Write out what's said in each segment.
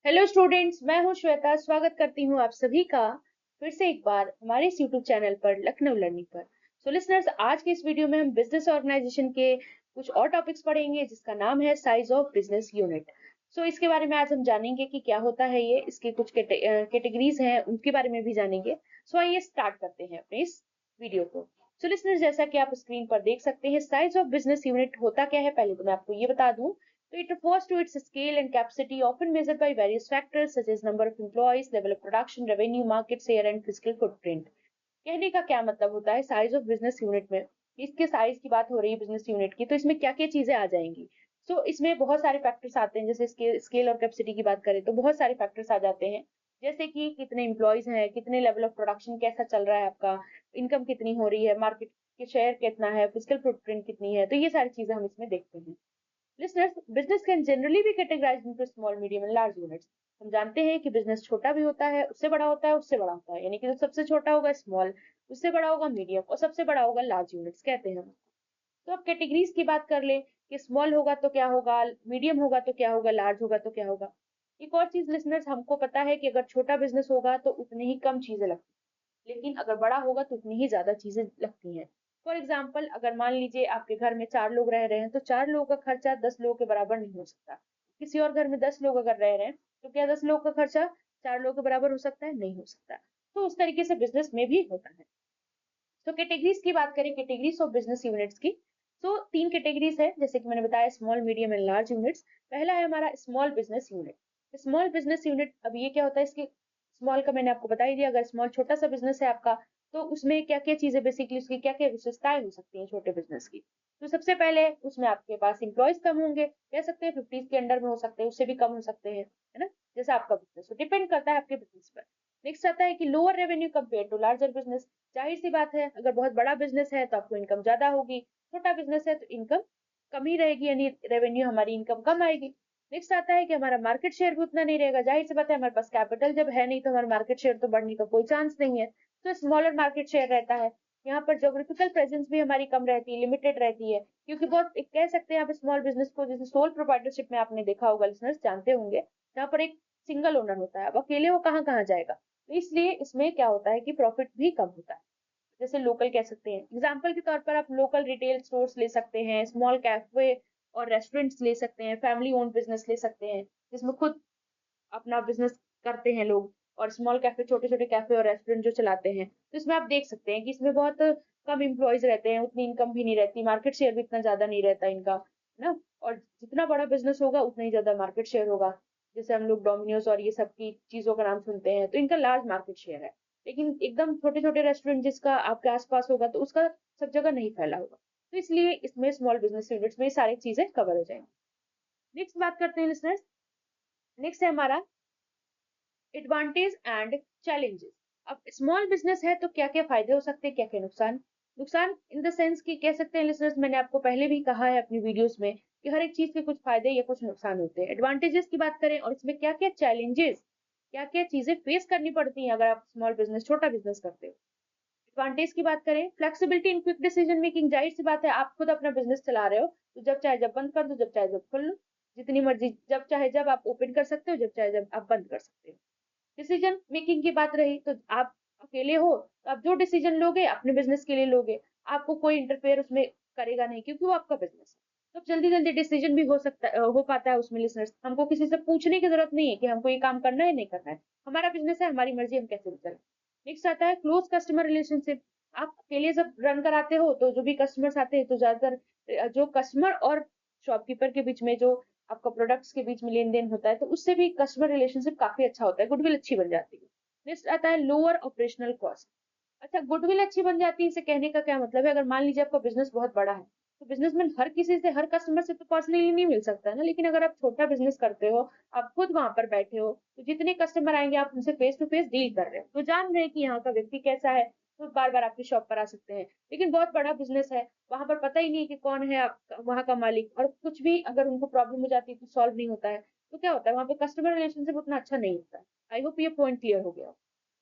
Hello students, मैं हूं श्वेता। स्वागत करती हूं आप सभी का फिर से एक बार हमारे इस यूट्यूब चैनल पर लखनऊ लर्निंग पर। सो लिसनर्स, आज के इस वीडियो में हम बिजनेस ऑर्गेनाइजेशन के कुछ और टॉपिक्स पढ़ेंगे जिसका नाम है साइज ऑफ बिजनेस यूनिट। सो इसके बारे में आज हम जानेंगे कि क्या होता है ये, इसके कुछ कैटेगरीज हैं उनके बारे में भी जानेंगे। सो आइए स्टार्ट करते हैं अपने इस वीडियो को। सो लिसनर्स, जैसा कि आप स्क्रीन पर देख सकते हैं, साइज ऑफ बिजनेस यूनिट होता क्या है पहले तो मैं आपको ये बता दूं। So it refers to its scale and capacity, often measured by various factors such as number of employees, level of production, revenue, market share, and physical footprint. कहने का क्या मतलब होता है साइज ऑफ बिजनेस यूनिट में? इसके size की बात हो रही है बिजनेस यूनिट की, तो इसमें क्या क्या चीजें आ जाएंगी? इसमें बहुत सारे फैक्टर्स आते हैं। जैसे स्केल और कैपेसिटी की बात करें तो बहुत सारे फैक्टर्स आ जाते हैं। जैसे कि कितने एम्प्लॉयज हैं, कितने लेवल ऑफ प्रोडक्शन कैसा चल रहा है आपका, इनकम कितनी हो रही है, मार्केट के शेयर कितना है, फिजिकल फुटप्रिंट कितनी है। तो ये सारी चीजें हम इसमें देखते हैं। Listeners, business can generally be categorized into small, medium and large units. हम जानते हैं कि बिजनेस छोटा भी होता है, उससे बड़ा होता है, उससे बड़ा होता है। यानी कि जो सबसे छोटा होगा स्मॉल, उससे बड़ा होगा मीडियम और सबसे बड़ा होगा लार्ज यूनिट्स कहते हैं हम। तो अब कैटेगरीज की बात कर ले कि स्मॉल होगा तो क्या होगा, मीडियम होगा तो क्या होगा, लार्ज होगा तो क्या होगा। एक और चीज लिसनर्स, हमको पता है कि अगर छोटा बिजनेस होगा तो उतनी ही कम चीजें लगती हैं, लेकिन अगर बड़ा होगा तो उतनी ही ज्यादा चीजें लगती हैं। फॉर एग्जाम्पल, अगर मान लीजिए आपके घर में 4 लोग रह रहे हैं तो 4 लोगों का खर्चा 10 लोगों के बराबर नहीं हो सकता। किसी और घर में 10 लोग अगर रह रहे हैं तो क्या 10 लोगों का खर्चा 4 लोगों के बराबर हो सकता है? नहीं हो सकता। तो उस तरीके से बिजनेस में भी होता है। तो कैटेगरीज की बात करें, कैटेगरीज ऑफ बिजनेस यूनिट्स की, तो 3 कैटेगरीज है जैसे कि मैंने बताया, small, medium and large units. पहला है हमारा small business unit. Small business unit, अब ये क्या होता है इसके, स्मॉल का मैंने आपको बता ही दिया। अगर स्मॉल छोटा सा बिजनेस है आपका तो उसमें क्या क्या चीजें, बेसिकली उसकी क्या क्या विशेषताएं हो सकती हैं छोटे बिजनेस की। तो सबसे पहले उसमें आपके पास इंप्लॉयज कम होंगे, कह सकते हैं 50 के अंडर में हो सकते हैं, उससे भी कम हो सकते हैं, है ना। जैसा आपका बिजनेस हो, डिपेंड करता है आपके बिजनेस पर। नेक्स्ट आता है कि lower revenue compare to larger business. जाहिर सी बात है, अगर बहुत बड़ा बिजनेस है तो आपको इनकम ज्यादा होगी, छोटा बिजनेस है तो इनकम कम ही रहेगी, यानी रेवेन्यू हमारी इनकम कम आएगी। नेक्स्ट आता है कि हमारा मार्केट शेयर भी उतना नहीं रहेगा। जाहिर सी बात है, हमारे पास कैपिटल जब है नहीं तो हमारा मार्केट शेयर तो बढ़ने का कोई चांस नहीं है। तो स्मॉलर मार्केट शेयर रहता है। यहाँ पर जोग्राफिकल प्रेजेंस भी हमारी कम रहती है, लिमिटेड रहती है, क्योंकि बहुत एक कह सकते हैं आप स्मॉल बिजनेस को, जैसे सोल प्रोप्राइटरशिप में आपने देखा होगा, लिसनर्स जानते होंगे, जहाँ पर एक सिंगल ओनर होता है। अब अकेले वो कहाँ कहाँ जाएगा, तो इसलिए इसमें क्या होता है कि प्रॉफिट भी कम होता है। जैसे लोकल कह सकते हैं, एग्जाम्पल के तौर पर आप लोकल रिटेल स्टोर्स ले सकते हैं, स्मॉल कैफे और रेस्टोरेंट्स ले सकते हैं, फैमिली ओन्ड बिजनेस ले सकते हैं जिसमें खुद अपना बिजनेस करते हैं लोग, और स्मॉल कैफे, छोटे छोटे कैफे और रेस्टोरेंट जो चलाते हैं। तो इसमें आप देख सकते हैं कि इसमें बहुत कम एम्प्लॉयज रहते हैं, उतनी इनकम भी नहीं रहती, मार्केट शेयर भी इतना ज्यादा नहीं रहता इनका, है ना। और जितना बड़ा बिजनेस होगा उतना ही ज्यादा मार्केट शेयर होगा। जैसे हम लोग डोमिनोज और ये सब की चीजों का नाम सुनते हैं तो इनका लार्ज मार्केट शेयर है। लेकिन एकदम छोटे छोटे रेस्टोरेंट जिसका आपके आसपास होगा तो उसका सब जगह नहीं फैला होगा। तो इसलिए इसमें स्मॉल बिजनेस यूनिट्स में ये सारी चीजें कवर हो जाएंगी। नेक्स्ट बात करते हैं लिसनर्स। नेक्स्ट है हमारा एडवांटेज एंड चैलेंजेस। अब स्मॉल बिजनेस है तो क्या क्या फायदे हो सकते हैं, क्या क्या नुकसान। नुकसान इन द सेंस कि कह सकते हैं लिसनर्स, मैंने आपको पहले भी कहा है अपनी वीडियोस में कि हर एक चीज के कुछ फायदे या कुछ नुकसान होते हैं। एडवांटेजेस की बात करें और इसमें क्या क्या चैलेंजेस, क्या क्या चीजें फेस करनी पड़ती हैं अगर आप स्मॉल बिजनेस, छोटा बिजनेस करते हो। एडवांटेज की बात करें, flexibility in quick decision making. जाहिर सी बात है, आप खुद अपना बिजनेस चला रहे हो तो जब चाहे जब बंद कर दो, जब चाहे जब खोल लो, जितनी मर्जी जब चाहे जब आप ओपन कर सकते हो, जब चाहे जब आप बंद कर सकते हो। डिसीजन मेकिंग की बात रही तो आप अकेले हो तो आप जो डिसीजन लोगे अपने बिजनेस के लिए लोगे, आपको कोई इंटरफेयर उसमें करेगा नहीं क्योंकि वो आपका बिजनेस है। तो जल्दी जल्दी डिसीजन भी हो पाता है उसमें लिसनर्स। हमको किसी से पूछने की जरूरत नहीं है कि हमको ये काम करना है नहीं करना है, हमारा बिजनेस है, हमारी मर्जी, हम कैसे भी चले। नेक्स्ट आता है क्लोज कस्टमर रिलेशनशिप। आप अकेले जब रन कराते हो तो जो भी कस्टमर्स आते हैं तो ज्यादातर जो कस्टमर और शॉपकीपर के बीच में जो आपका प्रोडक्ट्स के बीच में लेन देन होता है तो उससे भी कस्टमर रिलेशनशिप काफी अच्छा होता है, गुडविल अच्छी बन जाती है। नेक्स्ट आता है लोअर ऑपरेशनल कॉस्ट। अच्छा, गुडविल अच्छी बन जाती है, इसे कहने का क्या मतलब है, अगर मान लीजिए आपका बिजनेस बहुत बड़ा है तो बिजनेसमैन हर किसी से, हर कस्टमर से तो पर्सनली नहीं मिल सकता है ना। लेकिन अगर आप छोटा बिजनेस करते हो, आप खुद वहां पर बैठे हो, तो जितने कस्टमर आएंगे आप उनसे फेस टू फेस डील कर रहे हो, तो जान रहे हैं कि यहाँ का व्यक्ति कैसा है, तो बार बार आपकी शॉप पर आ सकते हैं। लेकिन बहुत बड़ा बिजनेस है, वहां पर पता ही नहीं कि कौन है वहां का मालिक, और कुछ भी अगर उनको प्रॉब्लम हो जाती है तो सॉल्व नहीं होता है, तो क्या होता है वहां पे कस्टमर रिलेशनशिप उतना अच्छा नहीं होता है। आई होप ये पॉइंट क्लियर हो गया।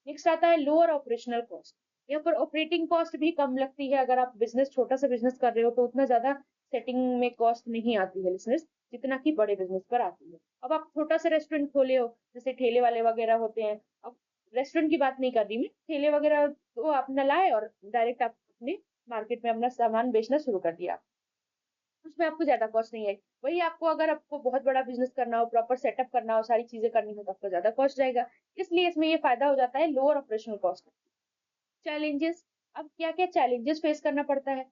नेक्स्ट आता है लोअर ऑपरेशनल कॉस्ट। यहाँ पर ऑपरेटिंग कॉस्ट भी कम लगती है, अगर आप बिजनेस, छोटा सा बिजनेस कर रहे हो तो उतना ज्यादा सेटिंग में कॉस्ट नहीं आती है लिसनर्स। जितना कि बड़े बिजनेस पर आती है। अब आप छोटा सा रेस्टोरेंट खोले हो, जैसे ठेले वाले वगैरह होते हैं, अब रेस्टोरेंट की बात नहीं कर रही मैं, ठेले वगैरह तो अपना लाए और डायरेक्ट आप अपने मार्केट में अपना सामान बेचना शुरू कर दिया, उसमें आपको ज्यादा कॉस्ट नहीं आई। वही आपको अगर आपको बहुत बड़ा बिजनेस करना हो, प्रॉपर सेटअप करना हो, सारी चीजें करनी हो, तो आपको ज्यादा कॉस्ट जाएगा। इसलिए इसमें ये फायदा हो जाता है लोअर ऑपरेशनल कॉस्ट। चैलेंजेस, अब क्या क्या चैलेंजेस फेस करना पड़ता है।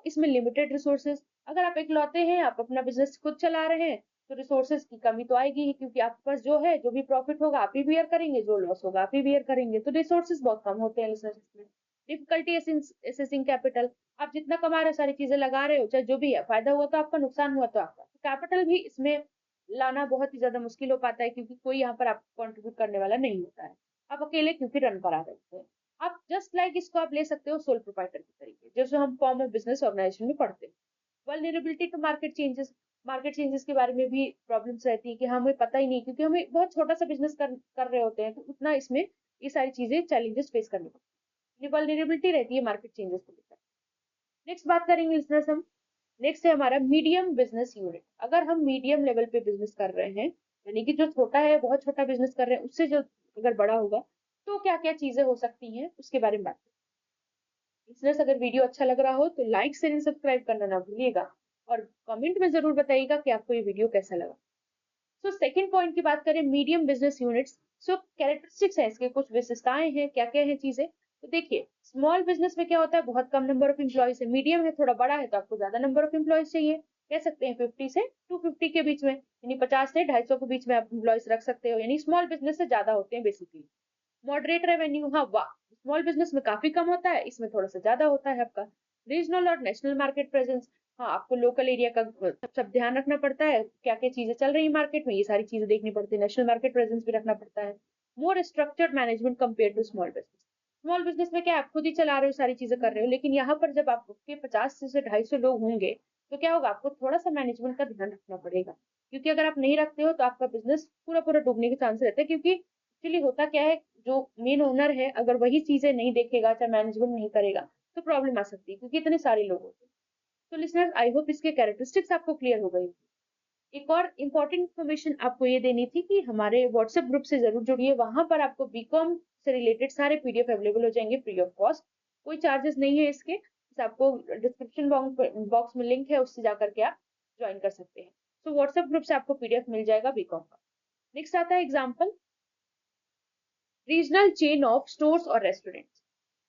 इसमें लिमिटेड रिसोर्सेज, अगर आप इकलौते हैं, आप अपना बिजनेस खुद चला रहे हैं, तो रिसोर्सेज की कमी तो आएगी ही, क्योंकि आपके पास जो है, जो भी प्रॉफिट होगा आप ही बियर करेंगे, जो लॉस होगा आप ही बियर करेंगे, तो रिसोर्सेज बहुत कम होते हैं बिजनेस में। डिफिकल्टी एसेसिंग कैपिटल, आप जितना कमा रहे हो सारी चीजें लगा रहे हो, चाहे जो भी है, फायदा हुआ तो आपका, नुकसान हुआ तो आपका, कैपिटल भी इसमें लाना बहुत ही ज्यादा मुश्किल हो पाता है, क्योंकि कोई यहाँ पर आपको कंट्रीब्यूट करने वाला नहीं होता है, आप अकेले क्योंकि रन करा रहे हैं। आप जस्ट लाइक इसको आप ले सकते हो सोल प्रोप्राइटर के तरीके, जैसे हम फॉर्म ऑफ बिजनेस ऑर्गेनाइजेशन में पढ़ते हैं। वल्नरेबिलिटी टू मार्केट चेंजेस के बारे में भी प्रॉब्लम्स रहती है कि हमें पता ही नहीं, क्योंकि हमें बहुत छोटा सा बिजनेस कर रहे होते हैं, तो उतना इसमें ये सारी चीजें चैलेंजेस फेस करनी पड़ती है, वल्नरेबिलिटी रहती है मार्केट चेंजेस को लेकर। नेक्स्ट बात करेंगे लिसनर्स हम, नेक्स्ट है हमारा मीडियम बिजनेस यूनिट। अगर हम मीडियम लेवल पे बिजनेस कर रहे हैं, यानी कि जो छोटा है, बहुत छोटा बिजनेस कर रहे हैं, उससे जो अगर बड़ा होगा, तो क्या क्या चीजें हो सकती हैं उसके बारे में बात करें। लिसनर्स, अगर वीडियो अच्छा लग रहा हो तो लाइक शेयर एंड सब्सक्राइब करना ना भूलिएगा, और कमेंट में जरूर बताइएगा कि आपको ये वीडियो कैसा लगा। सेकंड पॉइंट की बात करें, मीडियम बिजनेस यूनिट्स। कैरेक्टरिस्टिक्स है इसके, कुछ विशेषताएं हैं, क्या क्या है चीजें, तो देखिए, स्मॉल बिजनेस में क्या होता है, बहुत कम नंबर ऑफ एम्प्लॉयज है। मीडियम है, थोड़ा बड़ा है, तो आपको ज्यादा नंबर ऑफ एम्प्लॉयज चाहिए, कह सकते हैं 50 से 250 के बीच में, यानी 50 से 250 के बीच में आप एम्प्लॉयज रख सकते हो, यानी स्मॉल बिजनेस से ज्यादा होते हैं बेसिकली। मॉडरेट रेवेन्यू, हाँ वाह, स्मॉल बिजनेस में काफी कम होता है, इसमें थोड़ा सा ज्यादा होता है आपका। रीजनल और नेशनल मार्केट प्रेजेंस, हाँ, आपको लोकल एरिया का सब ध्यान रखना पड़ता है, क्या क्या चीजें चल रही है मार्केट में, ये सारी चीजें देखनी पड़ती है, नेशनल मार्केट प्रेजेंस भी रखना पड़ता है। More structured management compare to small business, small business में क्या आप खुद ही चला रहे हो, सारी चीजें कर रहे हो, लेकिन यहाँ पर जब आपके 50 से 250 लोग होंगे, तो क्या होगा, आपको थोड़ा सा मैनेजमेंट का ध्यान रखना पड़ेगा, क्योंकि अगर आप नहीं रखते हो तो आपका बिजनेस पूरा पूरा डूबने के चांस रहते हैं, क्योंकि एक्चुअली होता क्या है, जो मेन ओनर है, अगर वही चीजें नहीं देखेगा, चाहे मैनेजमेंट नहीं करेगा, तो प्रॉब्लम आ सकती है, क्योंकि इतने सारे लोग होते हैं। तो लिसनर्स, आई होप इसके कैरेक्टरिस्टिक्स आपको क्लियर हो गई। एक और इम्पोर्टेंट इन्फॉर्मेशन आपको ये देनी थी कि हमारे व्हाट्सएप ग्रुप से जरूर जुड़िए, वहां पर आपको बीकॉम से रिलेटेड सारे पीडीएफ अवेलेबल हो जाएंगे फ्री ऑफ कॉस्ट, कोई चार्जेस नहीं है इसके, बस आपको डिस्क्रिप्शन बॉक्स में लिंक है, उससे जाकर के आप ज्वाइन कर सकते हैं। व्हाट्सएप ग्रुप से आपको पीडीएफ मिल जाएगा बीकॉम का। नेक्स्ट आता है example, regional chain of stores और restaurants,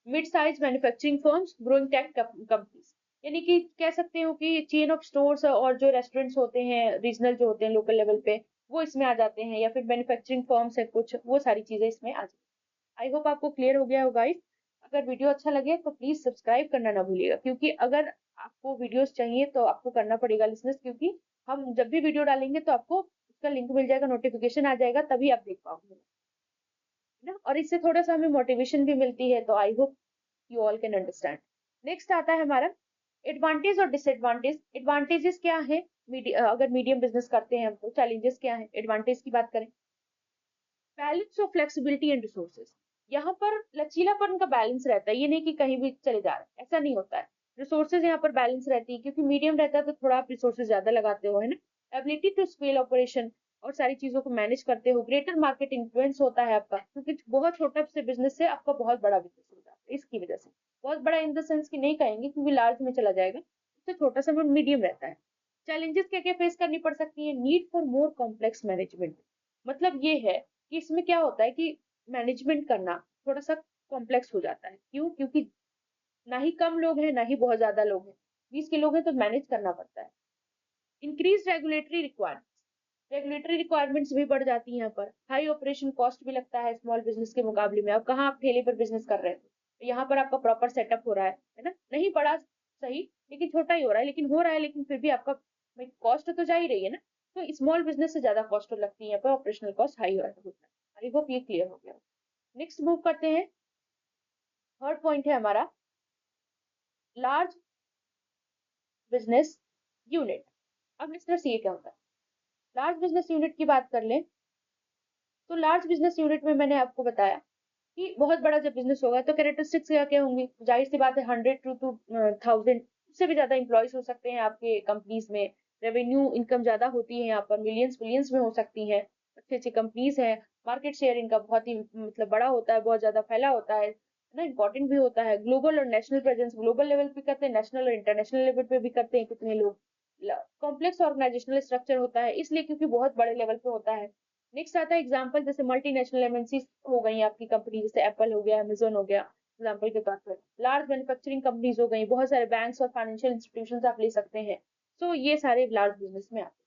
mid size manufacturing firms, growing tech companies, यानी कि कह सकते हो कि चेन ऑफ स्टोर्स और जो रेस्टोरेंट्स होते हैं, रीजनल जो होते हैं लोकल लेवल पे, वो इसमें आ जाते हैं, या फिर मैन्युफैक्चरिंग फर्म्स है कुछ, वो सारी चीजें इसमें आ जाती हैं। आई होप आपको क्लियर हो गया हो गाइस। अगर वीडियो अच्छा लगे तो प्लीज सब्सक्राइब करना ना भूलिएगा, क्योंकि अगर आपको वीडियोस चाहिए तो आपको करना पड़ेगा लिसनर्स, क्योंकि हम जब भी वीडियो डालेंगे तो आपको उसका लिंक मिल जाएगा, नोटिफिकेशन आ जाएगा, तभी आप देख पाओगे ना, और इससे थोड़ा सा हमें मोटिवेशन भी मिलती है, तो I hope you all can understand. Next आता है हमारा एडवांटेज और डिसएडवांटेज। एडवांटेजेस क्या है, अगर मीडियम बिजनेस करते हैं हम, तो चैलेंजेस क्या है, एडवांटेज की बात करें, balance of flexibility and resources, यहाँ पर लचीलापन का बैलेंस रहता है, ये नहीं कि कहीं भी चले जा रहे हैं, ऐसा नहीं होता है। रिसोर्सेज यहाँ पर बैलेंस रहती है, क्योंकि मीडियम रहता है तो थोड़ा आप रिसोर्सेज ज्यादा लगाते हो, है ना। एबिलिटी टू स्केल ऑपरेशन, और सारी चीजों को मैनेज करते हो। ग्रेटर मार्केट इन्फ्लुएंस होता है आपका, क्योंकि बहुत छोटा से बिजनेस से आपका बहुत बड़ा बिजनेस हो जाता है, इसकी वजह से बहुत बड़ा इन द सेंस की नहीं कहेंगे, क्योंकि लार्ज में चला जाएगा, उससे छोटा सा मीडियम रहता है। चैलेंजेस क्या क्या फेस करनी पड़ सकती है, need for more complex management, मतलब ये है कि इसमें क्या होता है कि मैनेजमेंट करना थोड़ा सा कॉम्प्लेक्स हो जाता है, क्यों, क्योंकि ना ही कम लोग हैं, ना ही बहुत ज्यादा लोग हैं, 20 के लोग हैं, तो मैनेज करना पड़ता है। इंक्रीज रेगुलेटरी रिक्वायरमेंट्स भी बढ़ जाती हैं यहाँ पर, हाई ऑपरेशन कॉस्ट भी लगता है स्मॉल बिजनेस के मुकाबले में। अब कहाँ आप ठेले पर बिजनेस कर रहे थे, तो यहाँ पर आपका प्रॉपर सेटअप हो रहा है ना, नहीं बड़ा सही, लेकिन छोटा ही हो रहा है, लेकिन हो रहा है, लेकिन फिर भी आपका कॉस्ट तो जा ही रही है ना, तो स्मॉल बिजनेस से ज्यादा कॉस्ट लगती है यहाँ पर, ऑपरेशनल कॉस्ट हाई होता है। आई होप ये क्लियर हो गया। नेक्स्ट मूव करते हैं, थर्ड पॉइंट है हमारा लार्ज बिजनेस यूनिट। अब लिस्टनर्स, ये क्या होता है, लार्ज बिजनेस यूनिट की बात कर लें, तो लार्ज बिजनेस यूनिट में मैंने आपको बताया कि बहुत बड़ा जब बिजनेस होगा तो कैरेक्टरिस्टिक्स क्या क्या होंगी, जाहिर सी बात है 100 to 1000 से भी ज्यादा इंप्लॉयज हो सकते हैं आपके कंपनीज में, रेवेन्यू इनकम ज्यादा होती है, यहाँ पर मिलियंस बिलियंस में हो सकती है, अच्छी अच्छी कंपनीज है, मार्केट शेयर इनका बहुत ही मतलब बड़ा होता है, बहुत ज्यादा फैला होता है ना, इंपॉर्टेंट भी होता है, ग्लोबल और नेशनल प्रेजेंस, ग्लोबल लेवल पे करते हैं, नेशनल और इंटरनेशनल लेवल पे भी करते हैं कितने लोग, कॉम्प्लेक्स ऑर्गेनाइजेशनल स्ट्रक्चर होता है इसलिए क्योंकि बहुत बड़े लेवल पे होता है। नेक्स्ट आता है एग्जांपल, जैसे मल्टीनेशनल एमएनसी हो गई आपकी कंपनी, जैसे एप्पल हो गया, अमेजन हो गया, एग्जांपल के तौर पर लार्ज मैन्युफैक्चरिंग कंपनीज हो गई, बहुत सारे बैंक्स और फाइनेंशियल इंस्टीट्यूशंस आप ले सकते हैं। सो ये सारे लार्ज बिजनेस में आते हैं।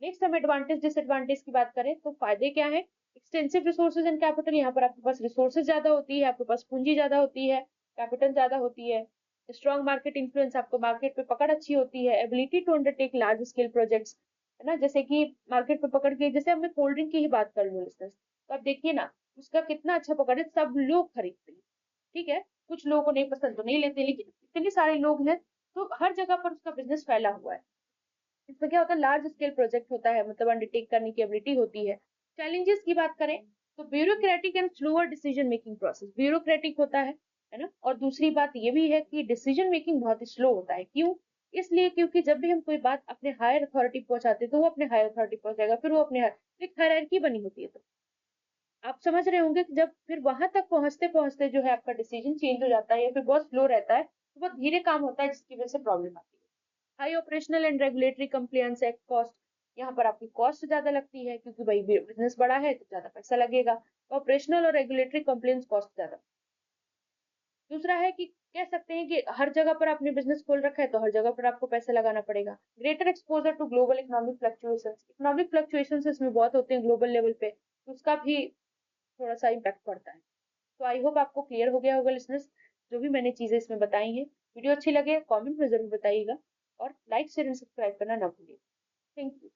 नेक्स्ट हम एडवांटेज डिसएडवांटेज की बात करें तो फायदे क्या है, एक्सटेंसिव रिसोर्सेज एंड कैपिटल, यहाँ पर आपके पास रिसोर्सेज ज्यादा होती है, आपके पास पूंजी ज्यादा होती है, कैपिटल ज्यादा होती है। स्ट्रॉन्ग मार्केट इन्फ्लुएंस, आपको मार्केट पे पकड़ अच्छी होती है, ability to undertake large scale projects, है ना, जैसे कि मार्केट पे पकड़ के, जैसे अब मैं कोल्ड ड्रिंक की ही बात कर लूँ लिसनर्स, तो आप देखिए ना उसका कितना अच्छा पकड़ है, सब लोग खरीदते हैं, ठीक है, कुछ लोगों को नहीं पसंद तो नहीं लेते, लेकिन इतने सारे लोग हैं तो हर जगह पर उसका बिजनेस फैला हुआ है। इसमें क्या होता है, लार्ज स्केल प्रोजेक्ट होता है, मतलब अंडरटेक करने की एबिलिटी होती है। चैलेंजेस की बात करें तो bureaucratic and slower decision making process, bureaucratic होता है ना, और दूसरी बात ये भी है कि डिसीजन मेकिंग बहुत ही स्लो होता है। क्यों? इसलिए क्योंकि जब भी हम कोई बात अपने हायर अथॉरिटी पहुंचाते हैं तो वो अपने हायर अथॉरिटी पहुंचाएगा, फिर वो अपने एक हायरार्की बनी होती है, तो आप समझ रहे होंगे कि जब फिर वहां तक पहुंचते पहुंचते जो है आपका डिसीजन चेंज हो जाता है या फिर बहुत स्लो रहता है, तो बहुत धीरे काम होता है जिसकी वजह से प्रॉब्लम आती है। High operational and regulatory compliance act cost, यहाँ पर आपकी कॉस्ट ज्यादा लगती है क्योंकि भाई बिजनेस बड़ा है तो ज्यादा पैसा लगेगा, ऑपरेशनल और रेगुलेटरी कंप्लायंस कॉस्ट ज्यादा। दूसरा है कि कह सकते हैं कि हर जगह पर आपने बिजनेस खोल रखा है तो हर जगह पर आपको पैसा लगाना पड़ेगा। Greater exposure to global economic fluctuations, economic fluctuations इसमें बहुत होते हैं ग्लोबल लेवल पे, तो उसका भी थोड़ा सा इम्पैक्ट पड़ता है। तो आई होप आपको क्लियर हो गया होगा लिसनर्स, जो भी मैंने चीजें इसमें बताई हैं। वीडियो अच्छी लगे कमेंट में जरूर बताइएगा और लाइक शेयर एंड सब्सक्राइब करना ना भूलिए। Thank you.